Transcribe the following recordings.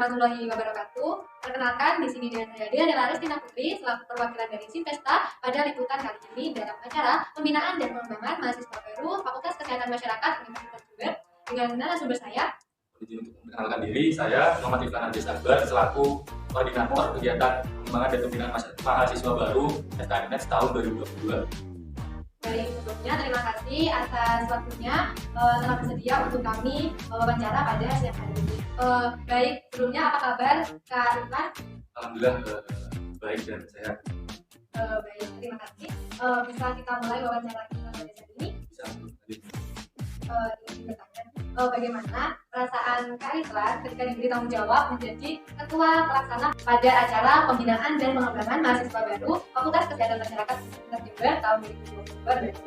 warahmatullahi wabarakatuh. Perkenalkan, di sini dengan saya Dela Restina Putri selaku perwakilan dari Sinvesta pada liputan kali ini dalam acara pembinaan dan pengembangan mahasiswa baru Fakultas Kesehatan Masyarakat Universitas Jember dengan narasumber saya. Untuk memperkenalkan diri, saya Muhammad Iflan Andis Akbar selaku koordinator kegiatan pengembangan dan pembinaan mahasiswa baru SKMNet tahun 2022. Baik, sebelumnya terima kasih atas waktunya telah bersedia untuk kami wawancara pada siang hari ini. Baik, sebelumnya apa kabar Kak Iflan? Alhamdulillah baik dan sehat. Baik, terima kasih. Bisa kita mulai wawancara kita pada saat ini? Bisa Ingin bertanya, bagaimana perasaan Kak Iflan ketika diberi tanggung jawab menjadi ketua pelaksana pada acara pembinaan dan pengembangan mahasiswa baru Fakultas Kesehatan Masyarakat Universitas Jember tahun 2022.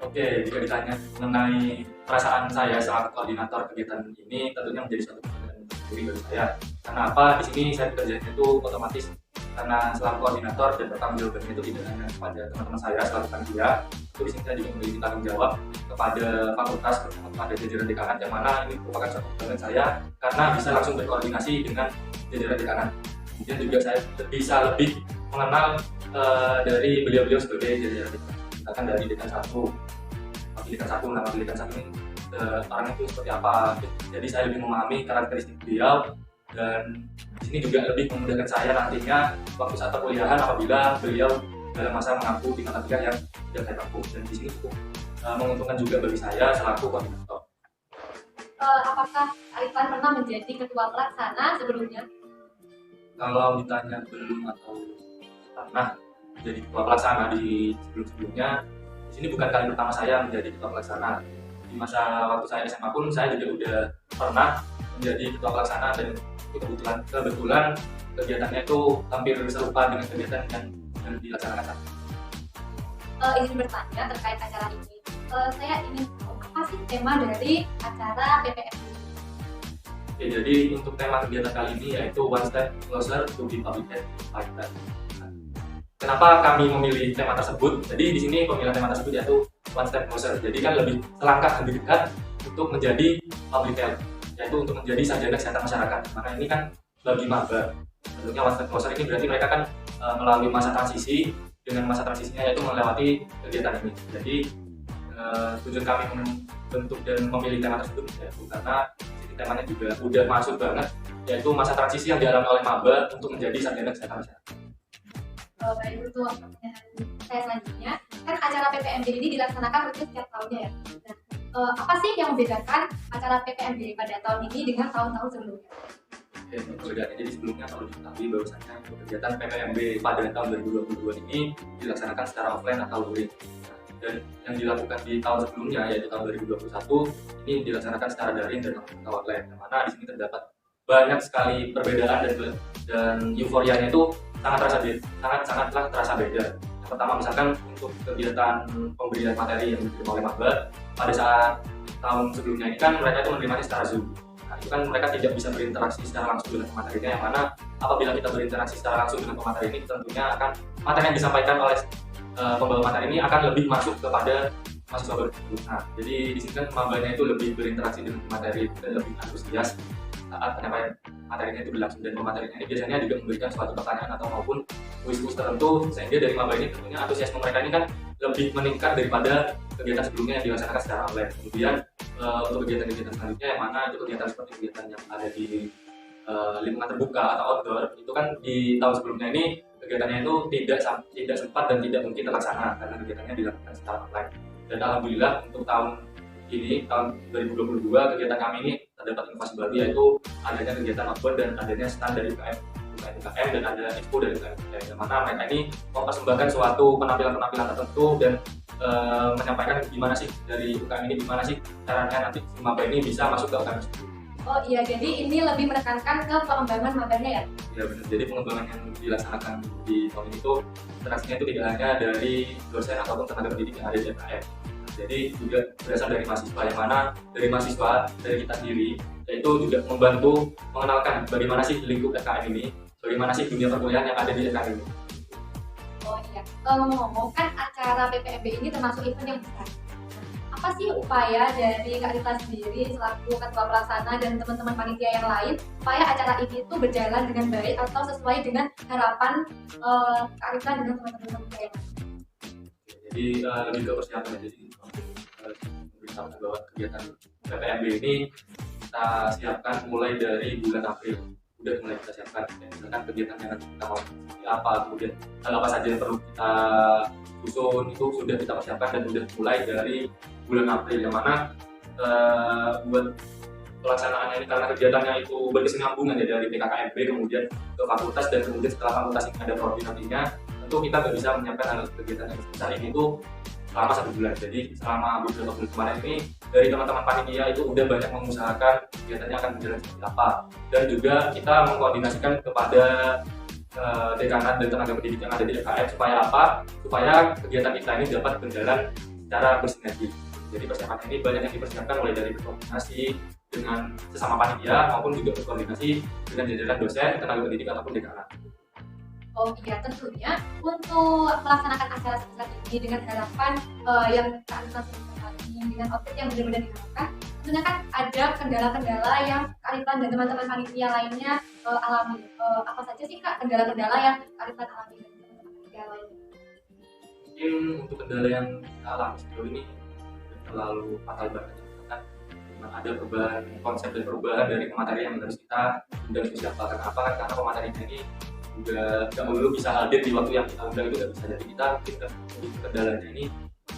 Oke, jika ditanya mengenai perasaan saya selaku koordinator kegiatan ini, tentunya menjadi suatu kebanggaan tersendiri bagi saya. Karena apa? Di sini saya bekerjanya itu otomatis karena selaku koordinator dan bertanggung jawabnya itu tidak hanya kepada teman-teman saya selaku panitia, itu di sini saya juga memiliki tanggung jawab kepada fakultas, kepada jajaran dekanan, yang mana ini merupakan suatu kebanggaan saya karena bisa langsung berkoordinasi dengan jajaran dekanan. Kemudian juga saya bisa lebih mengenal dari beliau-beliau sebagai jajaran dekanan. Misalkan dari dekan satu, nama dekan satu ini orangnya itu seperti apa. Jadi saya lebih memahami karakteristik beliau dan di sini juga lebih memudahkan saya nantinya waktu saat perkuliahan apabila beliau dalam masa mengaku di mata kuliah yang tidak saya tempuh, dan di sini cukup menguntungkan juga bagi saya selaku koordinator. Apakah Kak Iflan pernah menjadi ketua pelaksana sebelumnya? Kalau ditanya belum atau pernah menjadi ketua pelaksana di sebelumnya, di sini bukan kali pertama saya menjadi ketua pelaksana. Di masa waktu saya SMA pun saya juga udah pernah menjadi ketua pelaksana, dan kebetulan kegiatannya itu hampir serupa dengan kegiatan yang dilaksanakan saat ini. Ingin bertanya terkait acara ini. Saya ingin tahu apa sih tema dari acara PPM ini? Oke, jadi untuk tema kegiatan kali ini yaitu One Step Closer to be Public Health Fighter. Kenapa kami memilih tema tersebut? Jadi di sini pemilihan tema tersebut yaitu One Step Closer. Jadi kan lebih selangkah lebih dekat untuk menjadi public health, yaitu untuk menjadi sarjana kesehatan masyarakat. Maka ini kan bagi maba. Tentunya One Step Closer ini berarti mereka kan melalui masa transisi, dengan masa transisinya yaitu melewati kegiatan ini. Jadi tujuan kami membentuk dan memilih tema tersebut yaitu karena temanya juga udah masuk banget, yaitu masa transisi yang dialami oleh maba untuk menjadi sarjana kesehatan masyarakat. Baik, untuk pertanyaan saya selanjutnya, kan acara PPMD ini dilaksanakan rutin setiap tahunnya ya. Nah, apa sih yang membedakan acara PPMD pada tahun ini dengan tahun-tahun sebelumnya? Oke, perbedaannya jadi sebelumnya kalau diketahui bahwasanya kegiatan PPMB pada tahun 2022 ini dilaksanakan secara offline atau luring. Dan yang dilakukan di tahun sebelumnya yaitu tahun 2021 ini dilaksanakan secara daring dan online, yang mana di sini terdapat banyak sekali perbedaan dan euforianya itu sangatlah terasa beda. Yang pertama misalkan untuk kegiatan pemberian materi yang diberikan oleh maba pada saat tahun sebelumnya ini kan mereka itu menerimanya secara Zoom. Nah, itu kan mereka tidak bisa berinteraksi secara langsung dengan pematerinya, yang mana apabila kita berinteraksi secara langsung dengan pemateri ini tentunya akan materi yang disampaikan oleh pembawa materi ini akan lebih masuk kepada mahasiswa baru. Nah, jadi di sini kan mabanya itu lebih berinteraksi dengan materi dan lebih antusias saat penyampaian materinya itu berlangsung, dan pematerinya ini biasanya juga memberikan suatu pertanyaan atau maupun kuis-kuis tertentu, sehingga dari maba ini tentunya antusiasme mereka ini kan lebih meningkat daripada kegiatan sebelumnya yang dilaksanakan secara online. Kemudian untuk kegiatan-kegiatan selanjutnya yang mana itu kegiatan seperti kegiatan yang ada di lingkungan terbuka atau outdoor, itu kan di tahun sebelumnya ini kegiatannya itu tidak sempat dan tidak mungkin terlaksana karena kegiatannya dilakukan secara online. Dan alhamdulillah untuk tahun ini, tahun 2022, kegiatan kami ini terdapat inovasi baru, yaitu adanya kegiatan outbound dan adanya stand dari UKM dan ada expo dari UKM, yang mana mereka ini mempersembahkan suatu penampilan tertentu dan menyampaikan gimana sih dari UKM ini, gimana sih caranya nanti si maba ini bisa masuk ke UKM tersebut. Oh iya, jadi ini lebih menekankan ke pengembangan mabanya ya? Ya benar, jadi pengembangan yang dilaksanakan di tahun ini itu interaksinya itu tidak hanya dari dosen ataupun tenaga pendidik yang ada di UKM. Jadi juga berasal dari mahasiswa, yang mana dari mahasiswa, dari kita sendiri, yaitu juga membantu mengenalkan bagaimana sih lingkup FKM ini, bagaimana sih dunia perkuliahan yang ada di FKM ini. Oh iya, ngomong-ngomong kan acara PPMB ini termasuk event yang besar. Nah, apa sih upaya dari Kak Rita sendiri selaku ketua pelaksana dan teman-teman panitia yang lain supaya acara ini tuh berjalan dengan baik atau sesuai dengan harapan Kak Rita dengan teman-teman panitia yang lain? Jadi lebih ke persiapan aja sih. Memberitahu bahwa kegiatan PPMB ini kita siapkan mulai dari bulan April. Udah mulai kita siapkan, misalkan kegiatan yang nanti kita mau seperti apa, kemudian hal apa saja yang perlu kita susun itu sudah kita persiapkan dan sudah mulai dari bulan April, yang mana buat pelaksanaannya ini karena kegiatannya itu berkesinambungan ya dari PKKMB kemudian ke fakultas dan kemudian setelah fakultas ini ada koordinasinya, tentu kita nggak bisa menyiapkan hal kegiatan yang sebesar ini itu selama 1 bulan. Jadi selama beberapa bulan kemarin ini dari teman-teman panitia itu udah banyak mengusahakan kegiatannya akan berjalan seperti apa, dan juga kita mengkoordinasikan kepada dekanat dan tenaga pendidik yang ada di FKM supaya apa? Supaya kegiatan kita ini dapat berjalan secara bersinergi. Jadi persiapan ini banyak yang dipersiapkan mulai dari berkoordinasi dengan sesama panitia maupun juga berkoordinasi dengan jajaran dosen, tenaga pendidik ataupun dekanat. Oh iya, tentunya untuk melaksanakan acara sebesar ini dengan harapan yang Kak Rita sebutkan tadi, dengan output yang benar-benar diharapkan, tentunya kan ada kendala-kendala yang Kak Rita dan teman-teman panitia lainnya alami. Apa saja sih Kak kendala-kendala yang Kak Rita alami dan teman-teman panitia lainnya? Mungkin untuk kendala yang kita alami sejauh ini terlalu fatal banget, kan ada perubahan konsep dan perubahan dari pemateri yang harus kita undang itu siapa. Kenapa? Karena pematerinya ini juga nggak melulu bisa hadir di waktu yang kita undang, itu nggak bisa. Jadi kita mungkin kendalanya ini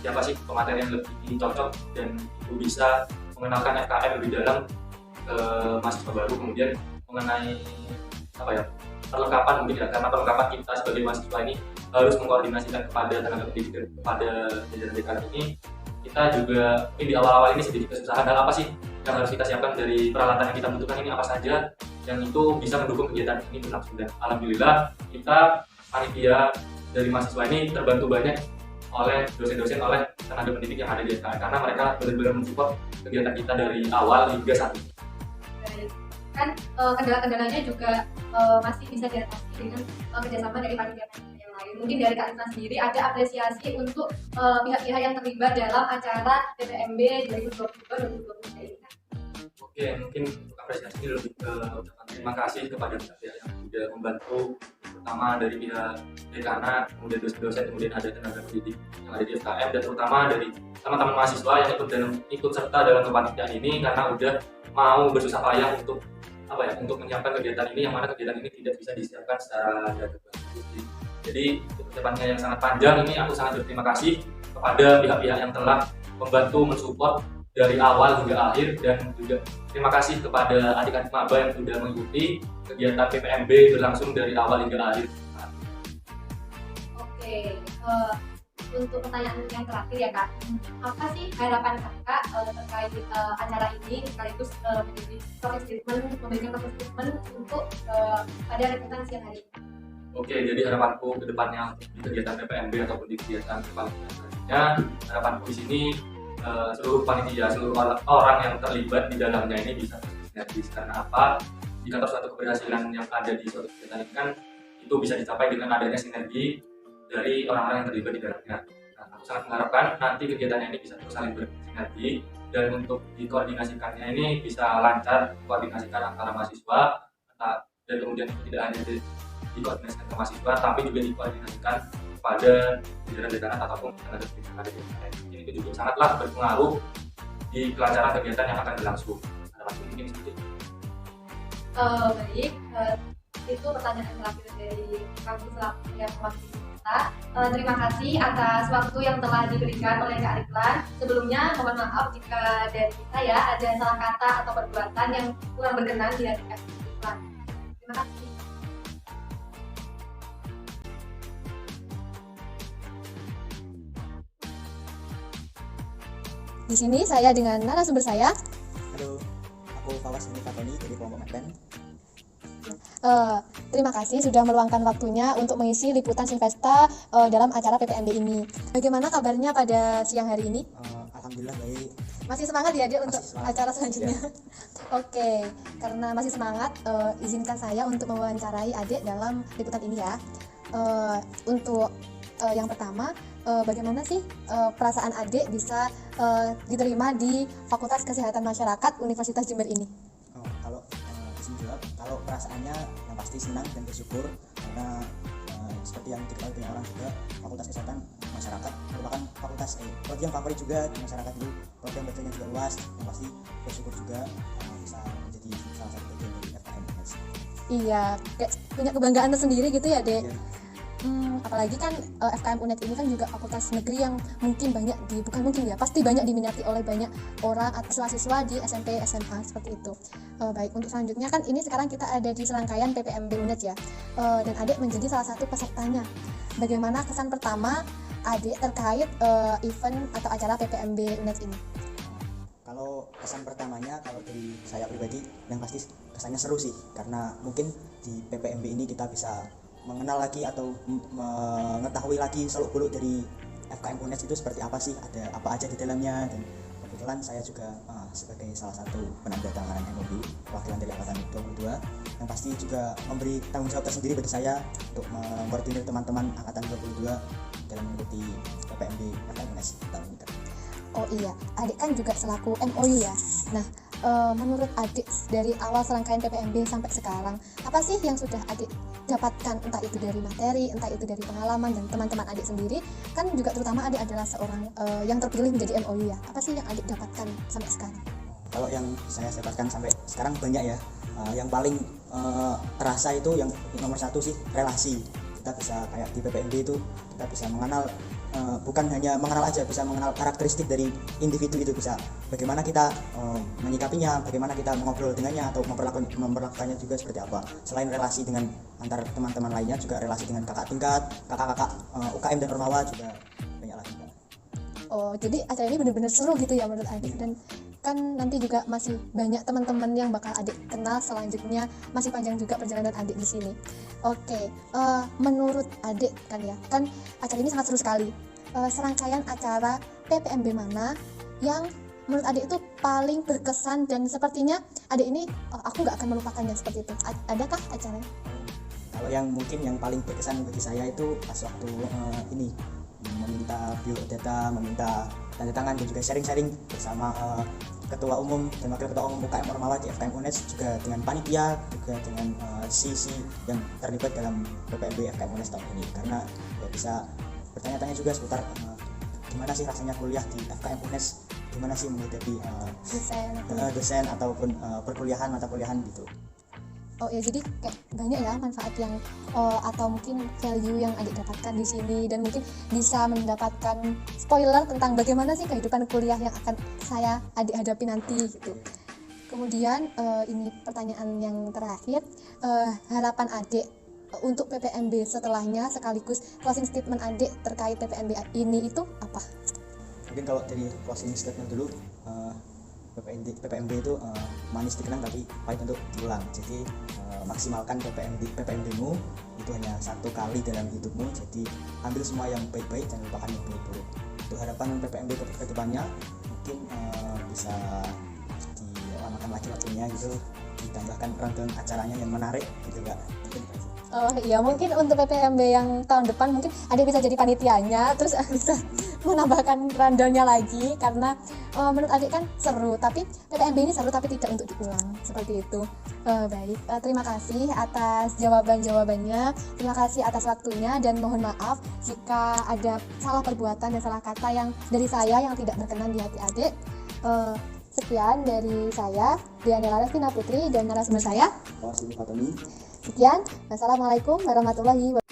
siapa sih pemateri yang lebih cocok dan itu bisa mengenalkan FKM lebih dalam ke mahasiswa baru, kemudian mengenai apa ya, perlengkapan mungkin ya, karena perlengkapan kita sebagai mahasiswa ini harus mengkoordinasikan kepada tenaga pendidik dan kepada jajaran dekan ini. Kita juga mungkin di awal-awal ini sedikit kesusahan, hal apa sih yang harus kita siapkan dari peralatan yang kita butuhkan ini apa saja yang itu bisa mendukung kegiatan ini berlangsung. Dan alhamdulillah kita panitia dari mahasiswa ini terbantu banyak oleh dosen-dosen, oleh tenaga pendidik yang ada di FKM, karena mereka benar-benar mensupport kegiatan kita dari awal hingga saat ini. Baik, kan kendala-kendalanya juga masih bisa diatasi dengan kerjasama dari panitia yang lain. Mungkin dari Kak Rita sendiri ada apresiasi untuk pihak-pihak yang terlibat dalam acara PPMB 2022-2023 ini kan? Oke, mungkin untuk apresiasi ini lebih ke ucapan terima kasih kepada pihak yang sudah membantu, terutama dari pihak dekanat, kemudian dosen-dosen, kemudian ada tenaga pendidik yang ada di FKM, dan terutama dari teman-teman mahasiswa yang ikut serta dalam kepanitiaan ini, karena udah mau bersusah payah untuk untuk menyiapkan kegiatan ini, yang mana kegiatan ini tidak bisa disiapkan secara dadakan. Jadi persiapannya yang sangat panjang ini, aku sangat berterima kasih kepada pihak-pihak yang telah membantu mensupport dari awal hingga akhir, dan juga terima kasih kepada adik-adik maba yang sudah mengikuti kegiatan PPMB berlangsung dari awal hingga akhir. Oke, untuk pertanyaan yang terakhir ya Kak, apa sih harapan Kakak terkait acara ini sekaligus menjadi memberikan closing statement untuk pada rekrutmen siang hari ini? Oke, jadi harapanku ke depannya di kegiatan PPMB ataupun di kegiatan kepanitiaan selanjutnya, harapanku di sini seluruh panitia, seluruh orang yang terlibat di dalamnya ini bisa bersinergis. Karena apa? Jika suatu keberhasilan yang ada di suatu kegiatan ini kan itu bisa dicapai dengan adanya sinergi dari orang-orang yang terlibat di dalamnya. Nah, aku sangat mengharapkan nanti kegiatannya ini bisa terus saling bersinergi, dan untuk dikoordinasikannya ini bisa lancar, koordinasikan antara mahasiswa, dan kemudian tidak hanya dikoordinasikan ke mahasiswa, tapi juga dikoordinasikan pada jajaran dekanat ataupun tenaga pendidik yang ada di FKM. Itu juga sangatlah berpengaruh di kelancaran kegiatan yang akan berlangsung. Mungkin seperti itu. Baik, itu pertanyaan terakhir dari kami selaku yang mewakili kita. Terima kasih atas waktu yang telah diberikan oleh Kak Rita. Sebelumnya mohon maaf jika dari saya ada salah kata atau perbuatan yang kurang berkenan di hati Kak Rita. Terima kasih. Di sini saya dengan narasumber saya. Halo, aku Fawas Fatoni dari kelompok Madban. Terima kasih sudah meluangkan waktunya untuk mengisi liputan Sinvesta dalam acara PPMB ini. Bagaimana kabarnya pada siang hari ini? Alhamdulillah baik. Masih semangat ya Dek untuk acara selanjutnya? Ya. Oke, karena masih semangat, izinkan saya untuk mewawancarai adik dalam liputan ini ya. Untuk Yang pertama, bagaimana sih perasaan adik bisa diterima di Fakultas Kesehatan Masyarakat Universitas Jember ini? Kalau izin jawab, kalau perasaannya yang pasti senang dan bersyukur karena seperti yang diketahui banyak orang juga, Fakultas Kesehatan Masyarakat merupakan fakultas prodi yang favorit juga di masyarakat itu. Program belajarnya juga luas, yang pasti bersyukur juga bisa menjadi salah satu bagian dari FKM UNES. Iya, kayak punya kebanggaan tersendiri gitu ya, Dek. Iya. Apalagi kan FKM UNED ini kan juga fakultas negeri yang mungkin banyak pasti banyak diminati oleh banyak orang atau siswa di SMP, SMA seperti itu. Baik, untuk selanjutnya kan ini sekarang kita ada di serangkaian PPMB UNED ya, dan adik menjadi salah satu pesertanya. Bagaimana kesan pertama adik terkait event atau acara PPMB UNED ini? Kalau kesan pertamanya, kalau dari saya pribadi yang pasti kesannya seru sih, karena mungkin di PPMB ini kita bisa mengenal lagi atau mengetahui lagi seluk-beluk dari FKM UNES itu seperti apa sih, ada apa aja di dalamnya. Dan kebetulan saya juga sebagai salah satu penandatanganan MOU perwakilan dari angkatan 22 yang pasti juga memberi tanggung jawab tersendiri bagi saya untuk mengkoordinir teman-teman angkatan 22 dalam mengikuti PPMB FKM UNES tahun ini. Oh iya, adik kan juga selaku MOU ya. Nah, menurut adik dari awal serangkaian PPMB sampai sekarang, apa sih yang sudah adik dapatkan, entah itu dari materi, entah itu dari pengalaman dan teman-teman adik sendiri? Kan juga terutama adik adalah seorang yang terpilih menjadi MOU ya. Apa sih yang adik dapatkan sampai sekarang? Kalau yang saya dapatkan sampai sekarang banyak ya. Yang paling terasa itu yang nomor satu sih relasi. Kita bisa kayak di PPMB itu kita bisa mengenal, bukan hanya mengenal aja, bisa mengenal karakteristik dari individu itu, bisa bagaimana kita menyikapinya, bagaimana kita mengobrol dengannya atau memperlakukannya juga seperti apa. Selain relasi dengan antar teman-teman lainnya, juga relasi dengan kakak tingkat, kakak-kakak UKM dan Ormawa juga banyak lagi. Oh, jadi acara ini benar-benar seru gitu ya menurut adik. Dan kan nanti juga masih banyak teman-teman yang bakal adik kenal selanjutnya, masih panjang juga perjalanan adik di sini. Oke, menurut adik kan ya, kan acara ini sangat seru sekali. Serangkaian acara PPMB mana yang menurut adik itu paling berkesan dan sepertinya adik ini aku nggak akan melupakannya seperti itu. Adakah acaranya? Kalau yang mungkin yang paling berkesan bagi saya itu pas waktu ini meminta biodata, meminta tanda tangan dan juga sharing-sharing bersama Ketua Umum dan Wakil Ketua Umum UKM Ormawa di FKM UNES, juga dengan panitia, juga dengan sisi yang terlibat dalam PPMB FKM UNES tahun ini. Karena ya bisa bertanya-tanya juga seputar gimana sih rasanya kuliah di FKM UNES, gimana sih menghadapi dosen ataupun perkuliahan, mata kuliahan gitu. Oh ya, jadi kayak banyak ya manfaat yang atau mungkin value yang adik dapatkan di sini, dan mungkin bisa mendapatkan spoiler tentang bagaimana sih kehidupan kuliah yang akan adik hadapi nanti gitu. Kemudian ini pertanyaan yang terakhir, harapan adik untuk PPMB setelahnya sekaligus closing statement adik terkait PPMB ini itu apa? Mungkin kalau dari closing statement dulu, PPMB itu manis dikenang tapi pahit untuk diulang. Jadi maksimalkan PPMB-mu itu hanya satu kali dalam hidupmu. Jadi ambil semua yang baik-baik dan lupakan yang buruk-buruk. Untuk harapan PPMB ke depannya mungkin bisa dilamakan lagi waktunya gitu, ditambahkan rundown acaranya yang menarik gitu Kak. Oh iya, mungkin untuk PPMB yang tahun depan mungkin ada bisa jadi panitianya, terus bisa menambahkan rundownnya lagi, karena menurut adik kan seru, tapi PPMB ini seru tapi tidak untuk diulang seperti itu. Baik, terima kasih atas jawabannya, terima kasih atas waktunya, dan mohon maaf jika ada salah perbuatan dan salah kata yang dari saya yang tidak berkenan di hati adik. Sekian dari saya, Diana Larestina Putri, dan narasumber saya Fawas Fatoni. Sekian, wassalamualaikum warahmatullahi wabarakatuh.